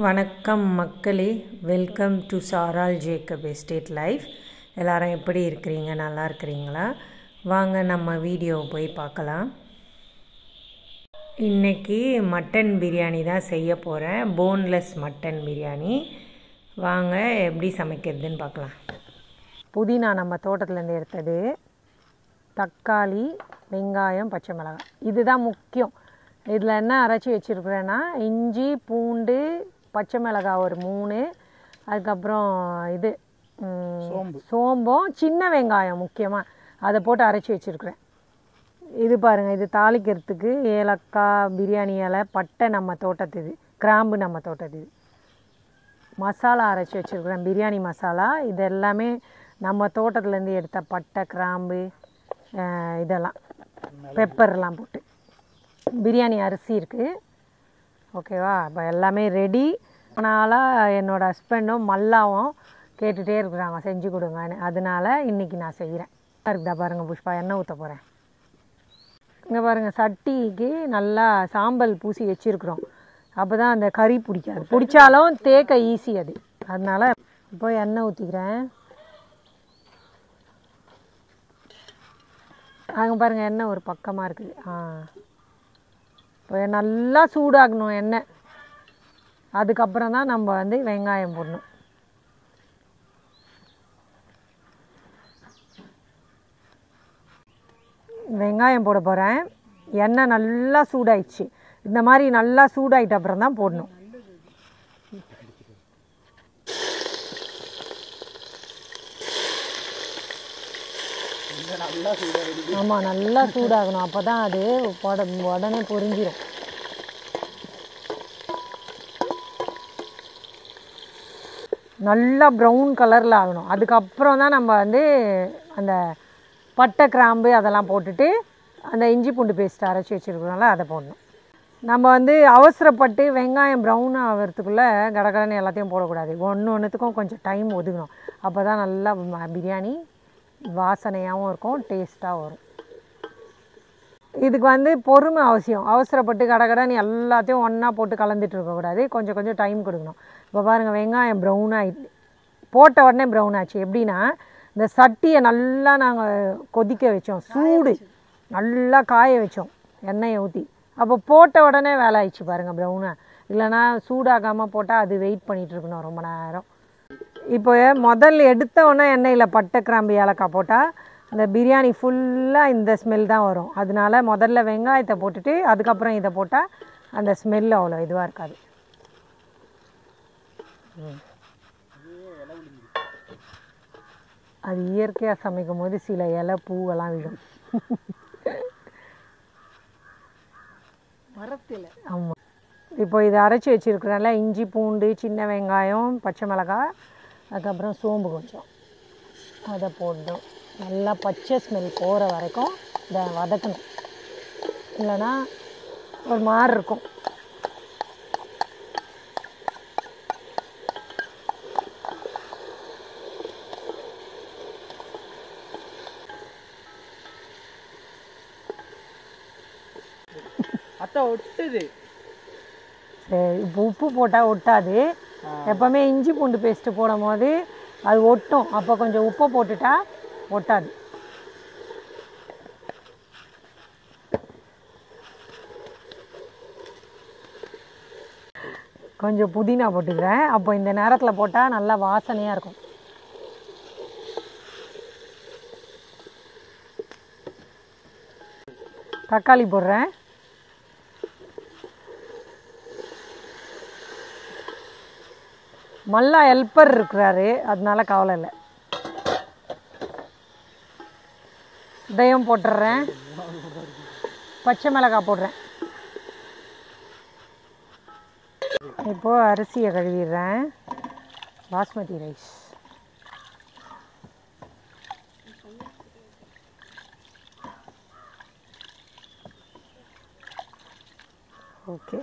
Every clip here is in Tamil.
வணக்கம் மக்களே, வெல்கம் டு சாரால் ஜேக்கப் எஸ்டேட் லைஃப். எல்லாரும் எப்படி இருக்கிறீங்க? நல்லா இருக்கிறீங்களா? வாங்க நம்ம வீடியோவை போய் பார்க்கலாம். இன்றைக்கி மட்டன் பிரியாணி தான் செய்ய போகிறேன். Boneless mutton biryani. வாங்க எப்படி சமைக்கிறதுன்னு பார்க்கலாம். புதினா நம்ம தோட்டத்துலேருந்து எடுத்தது, தக்காளி, வெங்காயம், பச்சை மிளகாய், இதுதான் முக்கியம். இதில் என்ன அரைச்சி வச்சுருக்குறேன்னா, இஞ்சி, பூண்டு, பச்சை மிளகாய் ஒரு 3, அதுக்கப்புறம் இது சோம்பும் சின்ன வெங்காயம் முக்கியமாக அதை போட்டு அரைச்சி வச்சுருக்குறேன். இது பாருங்கள், இது தாளிக்கிறதுக்கு ஏலக்காய், பிரியாணி இலை, பட்டை நம்ம தோட்டத்துது, கிராம்பு நம்ம தோட்டத்துது, மசாலா அரைச்சி வச்சுருக்குறேன், பிரியாணி மசாலா. இது எல்லாமே நம்ம தோட்டத்துலேருந்து எடுத்த பட்டை, கிராம்பு, இதெல்லாம் பெப்பர்லாம் போட்டு. பிரியாணி அரிசி இருக்குது. ஓகேவா? இப்போ எல்லாமே ரெடி. அதனால் என்னோடய ஹஸ்பண்டும் மல்லாவும் கேட்டுகிட்டே இருக்கிறாங்க செஞ்சு கொடுங்கன்னு. அதனால் இன்றைக்கி நான் செய்கிறேன். இருக்குதா பாருங்கள் புஷ்பா, எண்ணெய் ஊற்ற போகிறேன். இங்கே பாருங்கள், சட்டிக்கு நல்லா சாம்பல் பூசி வச்சுருக்குறோம். அப்போ தான் அந்த கறி பிடிக்காது. பிடிச்சாலும் தேக்க ஈஸி அது. அதனால் இப்போ எண்ணெய் ஊற்றிக்கிறேன். அங்கே பாருங்கள், எண்ணெய் ஒரு பக்கமாக இருக்குது. இப்போ நல்லா சூடாகணும் எண்ணெய். அதுக்கப்புறம் தான் நம்ம வெங்காயம் போடணும். வெங்காயம் போட போகிறேன். எண்ணெய் நல்லா சூடாயிடுச்சு. இந்த மாதிரி நல்லா சூடாயிட்ட அப்புறம் தான் போடணும். ஆமாம், நல்லா சூடாகணும். அப்போ தான் அது உடனே பொரிஞ்சிடும். நல்லா ப்ரௌன் கலரில் ஆகணும். அதுக்கப்புறம் தான் நம்ம அந்த பட்டை, கிராம்பு அதெல்லாம் போட்டுட்டு அந்த இஞ்சி பூண்டு பேஸ்ட் அரைச்சி வச்சுருக்கோம்ல அதை போடணும். நம்ம அவசரப்பட்டு வெங்காயம் ப்ரௌன் ஆகிறதுக்குள்ளே கடகடன்னு எல்லாத்தையும் போடக்கூடாது. ஒன்றுத்துக்கும் கொஞ்சம் டைம் ஒதுக்கணும். அப்போ தான் நல்லா பிரியாணி வாசனையாகவும் இருக்கும், டேஸ்ட்டாக வரும். இதுக்கு பொறுமை அவசியம். அவசரப்பட்டு கடகடன்னு எல்லாத்தையும் ஒன்றா போட்டு கலந்துட்டு இருக்கக்கூடாது. கொஞ்சம் கொஞ்சம் டைம் கொடுக்கணும். இப்போ பாருங்கள், வெங்காயம் ப்ரௌன் ஆகிட்டு, போட்ட உடனே ப்ரௌன் ஆச்சு. எப்படின்னா, இந்த சட்டியை நல்லா நாங்கள் கொதிக்க வச்சோம், சூடு நல்லா காய வச்சோம், எண்ணெயை ஊற்றி. அப்போ போட்ட உடனே வேலை ஆயிடுச்சு பாருங்கள் ப்ரௌனாக. இல்லைனா சூடாகாமல் போட்டால் அது வெயிட் பண்ணிகிட்டு இருக்கணும் ரொம்ப நேரம். இப்போ முதல்ல எடுத்தோடனே எண்ணெயில் பட்டை, கிராம்பு, ஏலக்காய் போட்டால் அந்த பிரியாணி ஃபுல்லாக இந்த ஸ்மெல் தான் வரும். அதனால முதல்ல வெங்காயத்தை போட்டுட்டு அதுக்கப்புறம் இதை போட்டால் அந்த ஸ்மெல் அவ்வளோ இதுவாக இருக்காது. அது இயற்கையாக சமைக்கும் போது சில இலை பூவெல்லாம் விடும். மரத்தில். ஆமாம். இப்போ இதை அரைச்சி வச்சுருக்குறேன்ல, இஞ்சி, பூண்டு, சின்ன வெங்காயம், பச்சை மிளகாய், அதுக்கப்புறம் சோம்பு கொஞ்சம் அதை போடணும். நல்லா பச்சை ஸ்மெல் போகிற வரைக்கும் இதை வதக்கணும். இல்லைன்னா ஒரு மாதிரி இருக்கும். அத்தை ஒட்டுது. சரி, இப்போ உப்பு போட்டால் ஒட்டாது. எப்போவுமே இஞ்சி பூண்டு பேஸ்ட்டு போடும் போது அது ஒட்டும். அப்போ கொஞ்சம் உப்பை போட்டுட்டா ஒட்டாது. கொஞ்சம் புதினா போட்டுக்கிறேன். அப்போ இந்த நேரத்தில் போட்டால் நல்லா வாசனையாக இருக்கும். தக்காளி போடுறேன். மல்லா ஹெல்ப்பர் இருக்கிறாரு, அதனால கவலை இல்லை. இதையும் போட்டுடுறேன். பச்சை மிளகாய் போடுறேன். இப்போது அரிசியை கழுவிடுறேன். பாஸ்மதி ரைஸ். ஓகே.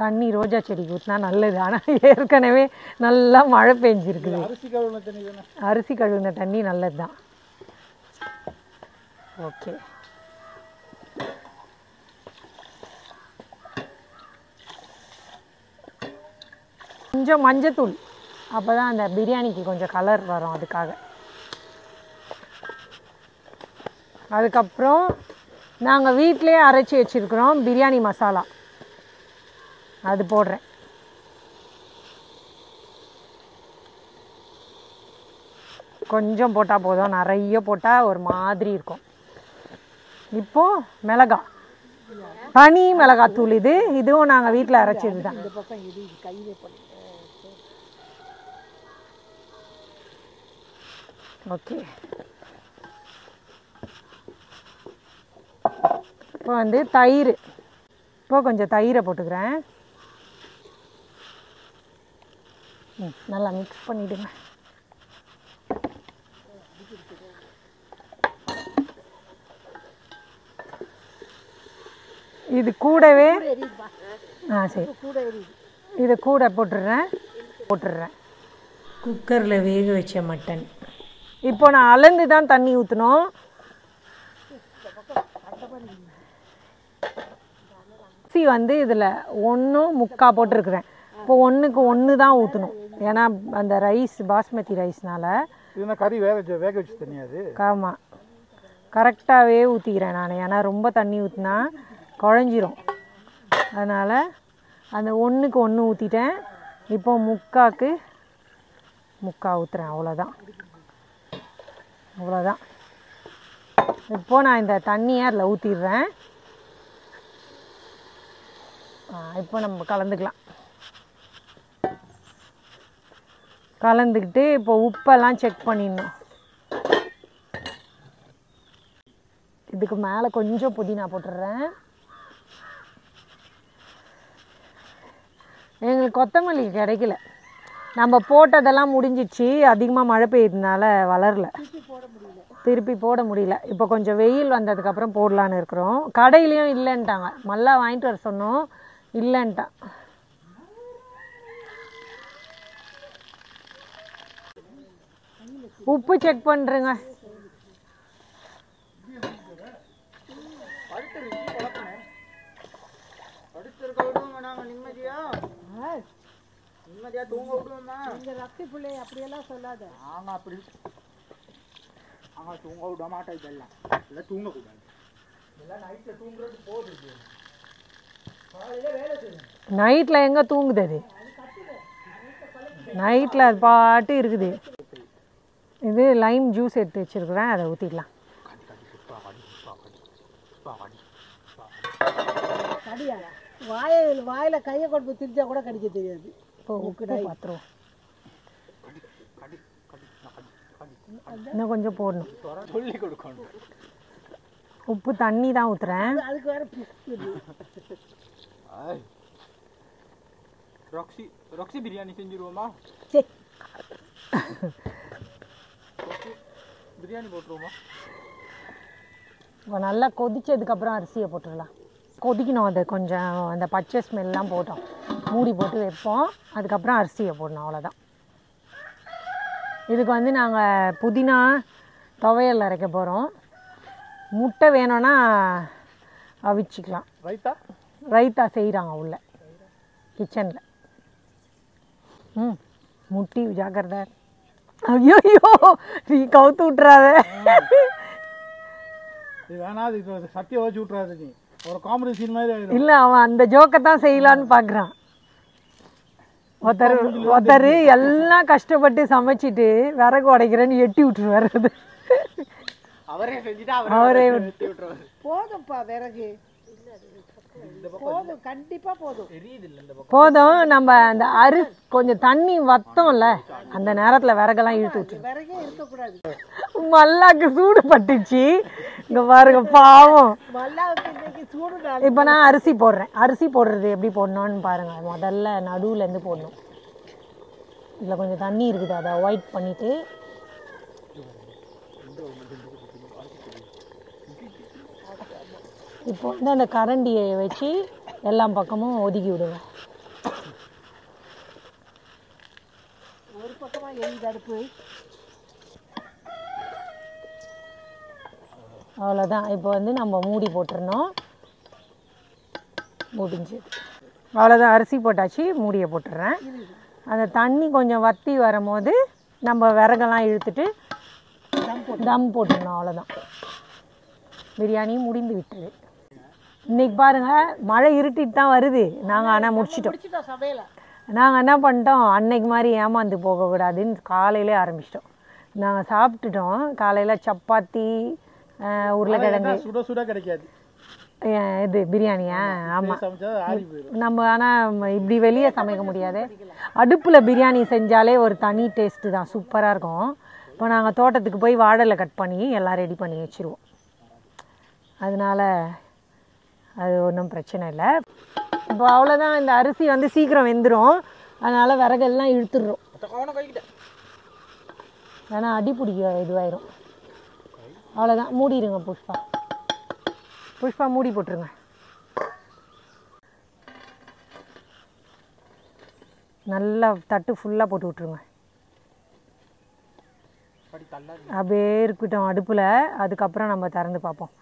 தண்ணி ரோஜா செடிக்கு ஊற்றினா நல்லது. ஆனால் ஏற்கனவே நல்லா மழை பெஞ்சிருக்குது. அரிசி கழுவின தண்ணி நல்லது தான். ஓகே. கொஞ்சம் மஞ்சத்தூள், அப்போ தான் அந்த பிரியாணிக்கு கொஞ்சம் கலர் வரும், அதுக்காக. அதுக்கப்புறம் நாங்கள் வீட்டிலே அரைச்சி வச்சுருக்குறோம் பிரியாணி மசாலா, அது போடுறேன். கொஞ்சம் போட்டால் போதும், நிறைய போட்டால் ஒரு மாதிரி இருக்கும். இப்போது மிளகா, தனி மிளகாத்தூள் இது, இதுவும் நாங்கள் வீட்டில் அரைச்சது தான். ஓகே, இப்போ வந்து தயிர், இப்போ கொஞ்சம் தயிரை போட்டுக்கிறேன். நல்லா மிக்ஸ் பண்ணிவிடுங்க. இது கூடவே சரி, இது கூட போட்டுடுறேன். குக்கரில் வேக வச்ச மட்டன் இப்போ நான் அளந்து தான் தண்ணி ஊற்றணும். அரிசி வந்து இதில் 1.25 போட்டிருக்கிறேன். இப்போ 1க்கு 1 தான் ஊற்றணும், ஏன்னா அந்த ரைஸ் பாஸ்மதி ரைஸ்னால. கறி வேக வச்சு தண்ணியாது. ஆமாம், கரெக்டாகவே ஊற்றிக்கிறேன் நான், ஏன்னா ரொம்ப தண்ணி ஊற்றினா குழஞ்சிரும். அதனால் அந்த 1க்கு 1 ஊற்றிட்டேன். இப்போ 3/4 ஊற்றுறேன், அவ்வளோதான். இப்போது நான் இந்த தண்ணியை அதில் ஊற்றிடுறேன். இப்போ நம்ம கலந்துக்கலாம். கலந்துக்கிட்டு இப்போ உப்பெல்லாம் செக் பண்ணிடணும். இதுக்கு மேலே கொஞ்சம் புதினா போட்டுடுறேன். எங்களுக்கு கொத்தமல்லி கிடைக்கல, நம்ம போட்டதெல்லாம் முடிஞ்சிச்சு. அதிகமாக மழை பெய்யறதுனால வளரல, திருப்பி போட முடியல. இப்போ கொஞ்சம் வெயில் வந்ததுக்கப்புறம் போடலான்னு இருக்கிறோம். கடையிலையும் இல்லைன்ட்டாங்க, மல்லா வாங்கிட்டு வர சொன்னோம், இல்லைன்ட்டான். உப்பு செக் பண்ணுறேங்க. நிம்மதியா தூங்க விடுவோமா? இந்த ரத்தி பிள்ளை அப்படியெல்லாம் சொல்லாத. ஆமா, அப்படி தூங்க விட மாட்டா. இதெல்லாம் இல்லை, தூங்கக்கூடாது. இதெல்லாம் நைட்டில் தூங்குறது போகுது, காலையில் வேலை செய்யணும். நைட்டில் எங்கே தூங்குது அது? நைட்டில் அது பாட்டு இருக்குது. இது லைம் ஜூஸ் எடுத்து வச்சுருக்குறேன், அதை ஊற்றிடலாம். வாயில் கையை கொண்டு திரிச்சா கூட கடிக்க தெரியாது. இப்போ உப்பு பார்த்துருவோம், இன்னும் கொஞ்சம் போடணும். சொல்லி கொடுக்கணும். உப்பு தண்ணி தான் ஊற்றுறேன். அதுக்கு வேற ராக்ஸி பிரியாணி செஞ்சுருவோமா? பிரியாணி போட்டுருவோமா? இப்போ நல்லா கொதிச்சதுக்கப்புறம் அரிசியை போட்டுடலாம். கொதிக்கணும், அது கொஞ்சம் அந்த பச்சை ஸ்மெல்லாம் போட்டோம், மூடி போட்டு வைப்போம். அதுக்கப்புறம் அரிசியை போடணும், அவ்வளோதான். இதுக்கு வந்து நாங்கள் புதினா துவையல் அரைக்க போகிறோம். முட்டை வேணும்னா அவிச்சிக்கலாம். ரைத்தா செய்கிறாங்க உள்ள கிச்சனில். முட்டி ஜாக்கிரதை. ஐயோ, நீ கவுத்து விட்டுறாத. சத்தியம் வச்சு விட்டுறாது, நீ ஒரு காமெடி சீன் மாதிரி. இல்லை, அவன் அந்த ஜோக்கை தான் செய்யலான்னு பார்க்குறான். ஒருத்தர் எல்லாம் கஷ்டப்பட்டு சமைச்சிட்டு விறகு உடைக்கிறேன்னு எட்டி விட்டுருவாரு. அவரே செஞ்சுட்டு அவரே போதும்ப்பா, விறகு போதும், கண்டிப்பா போதும். போதும். நம்ம அந்த அரிசி கொஞ்சம் தண்ணி வத்தோம்ல, அந்த நேரத்துல விறகெல்லாம் இழுத்து விட்டு. விறகே இருக்கக்கூடாது. மல்லாக்கு சூடு பட்டுச்சு, இங்க பாருங்க பாவம். இப்ப நான் அரிசி போடுறேன். அரிசி போடுறது எப்படி போடணும்னு பாருங்க. முதல்ல நடுவுல இருந்து போடணும். இதுல கொஞ்சம் தண்ணி இருக்குது, அதை அவாய்ட் பண்ணிட்டு இப்போ வந்து அந்த கரண்டியை வச்சு எல்லா பக்கமும் ஒதுக்கி விடுங்க. ஒரு பக்கமா எரியுது அடுப்பு. அவ்வளோதான். இப்போ வந்து நம்ம மூடி போட்டுருணும், முடிஞ்சு. அவ்வளோதான், அரிசி போட்டாச்சு, மூடியை போட்டுடுறேன். அந்த தண்ணி கொஞ்சம் வற்றி வரும்போது நம்ம விறகெல்லாம் இழுத்துட்டு தம் போட்டுக்கணும். அவ்வளோதான், பிரியாணியும் முடிந்து விட்டது. இன்றைக்கி பாருங்கள் மழை இருட்டிட்டு தான் வருது. நாங்கள் ஆனால் முடிச்சிட்டோம். நாங்கள் என்ன பண்ணிட்டோம், அன்னைக்கு மாதிரி ஏமாந்து போகக்கூடாதுன்னு காலையிலே ஆரம்பிச்சிட்டோம். நாங்கள் சாப்பிட்டுட்டோம். காலையில் சப்பாத்தி, உருளைக்கிழங்கு சுட சுட கிடைக்காது இது பிரியாணியா? ஆமாம். நம்ம ஆனால் இப்படி வெளியே சமைக்க முடியாது. அடுப்பில் பிரியாணி செஞ்சாலே ஒரு தனி டேஸ்ட்டு தான், சூப்பராக இருக்கும். இப்போ நாங்கள் தோட்டத்துக்கு போய் வாழலை கட் பண்ணி எல்லாம் ரெடி பண்ணி வச்சுருவோம். அதனால் அது ஒன்றும் பிரச்சனை இல்லை. இப்போ அவ்வளோதான், இந்த அரிசி வந்து சீக்கிரம் வெந்துடும். அதனால் விறகெல்லாம் இழுத்துடுறோம். ஏன்னா அடி பிடிக்க இதுவாயிரும். அவ்வளோதான், மூடிடுங்க புஷ்பா. புஷ்பா மூடி போட்டுருங்க. நல்லா தட்டு ஃபுல்லாக போட்டு விட்ருங்க. அப்படியே இருக்கட்டும் அடுப்பில். அதுக்கப்புறம் நம்ம திறந்து பார்ப்போம்.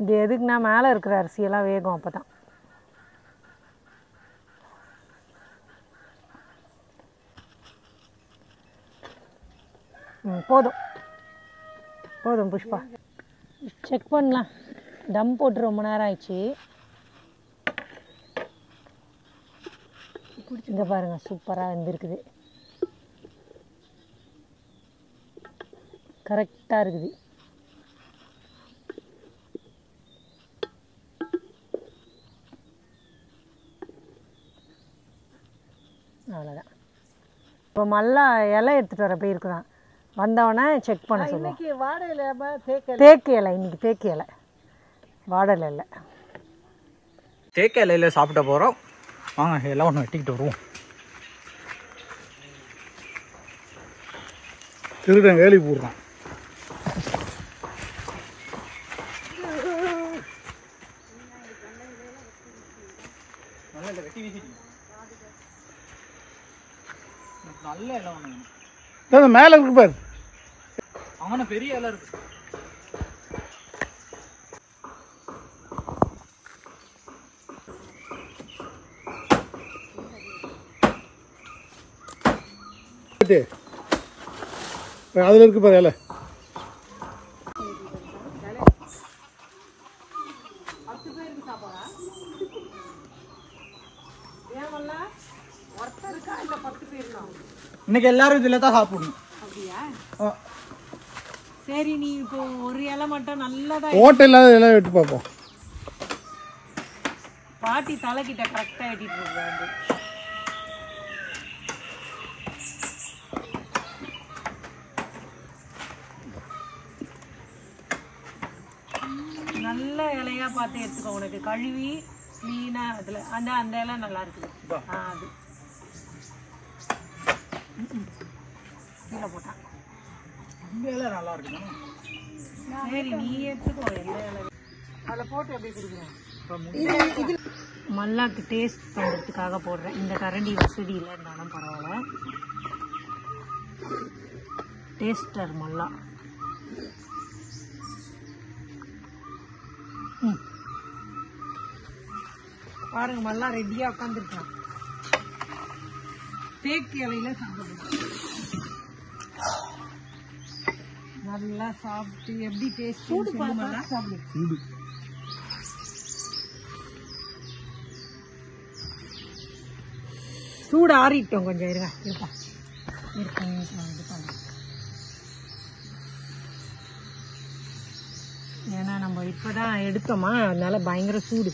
இது எதுக்குன்னா மேலே இருக்கிற அரிசியெல்லாம் வேகும், அப்போ தான். போதும் போதும் புஷ்பா. செக் பண்ணலாம். தம் போட்டு ரொம்ப நேரம் ஆயிடுச்சு. இங்கே பாருங்கள், சூப்பராக வெந்திருக்குது. கரெக்டாக இருக்குது. அவ்வளோதான். இப்போ மல்லா இலை எடுத்துகிட்டு வர போயிருக்குதான். வந்தவொடனே செக் பண்ண சொல்லுவோம். தேக்கு இலை, இன்னைக்கு தேக்கு இலை, வாழை இல்லை. தேக்க இலையில் சாப்பிட போகிறோம். வாங்க எல்லாம் ஒன்று வெட்டிக்கிட்டு வருவோம். திருடன் வேலி போடுறான். வெட்டி வீசிட்டு நல்ல இலை ஒன்று மேலே இருக்கு பாரு. அவன பெரிய இலை இருக்கு. அதுல இருக்கு பாரு இலை. இன்னைக்கு எல்லாரும் இதுல தான் சாப்பிடணும். சரி, நீ இப்போ ஒரு இலை மட்டும் நல்லதா ஓட்டை இல்லாத இலை வெட்டி பார்ப்போம். பாட்டி தலைக்கிட்ட கரெக்டாக வெட்டிட்டு இருக்காங்க. நல்ல இலையா பார்த்து எடுத்துக்கோ. உனக்கு கழுவி க்ளீனாக அதில் அந்த இலை நல்லா இருக்குது. அது கீழே போட்டான். இந்த இலை நல்லா இருக்குண்ணா. சரி, நீ எடுத்துக்கோ. எந்த இலை அதில் போட்டு எப்படி கொடுக்குறேன். மல்லாக்கு டேஸ்ட் பண்ணுறதுக்காக போடுறேன். இந்த கரண்டி வசதி இல்லை இருந்தாலும் பரவாயில்ல. டேஸ்டர் மல்லா. பாருங்க, மல்லா ரெடியாக உட்காந்துருக்கான். தேக்கு இலையில சாப்பிடுறேன். நல்லா சாப்பிட்டு எப்படி டேஸ்ட் சூடு சாப்பிடு. சூடு சூடு ஆறிட்டோம். கொஞ்சம் இருங்க இருப்பா இருக்கு. ஏன்னா நம்ம இப்போதான் எடுத்தோமா, அதனால பயங்கர சூடு.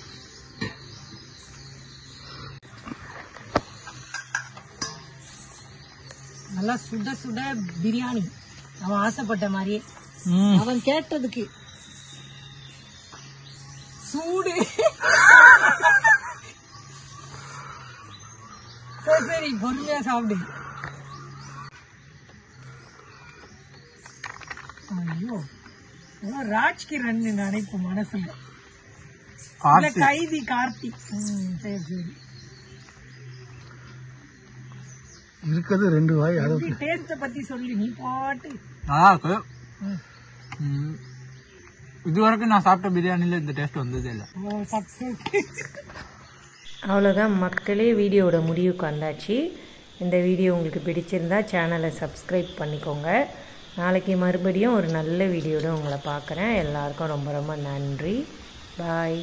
நல்லா சுட சுட பிரியாணி. அவன் ஆசைப்பட்ட மாதிரியே, அவன் கேட்டதுக்கு சூடு. சரி சரி, பொறுமையா சாப்பிடு. ஐயோ, ராஜ்கிரண் நினைப்பு மனசுல. கைதி கார்த்தி. சரி சரி, இருக்கிறது 2 வாய். டேஸ்ட பத்தி சொல்லி நீ பாட்டு. இது வரைக்கும் நான் சாப்பிட்ட பிரியாணியில் இந்த டேஸ்ட் வந்ததே இல்லை. அவ்வளோதான் மக்களே, வீடியோவோட முடிவுக்கு வந்தாச்சு. இந்த வீடியோ உங்களுக்கு பிடிச்சிருந்தா சேனலை சப்ஸ்கிரைப் பண்ணிக்கோங்க. நாளைக்கு மறுபடியும் ஒரு நல்ல வீடியோட உங்களை பார்க்குறேன். எல்லாருக்கும் ரொம்ப ரொம்ப நன்றி. பாய்.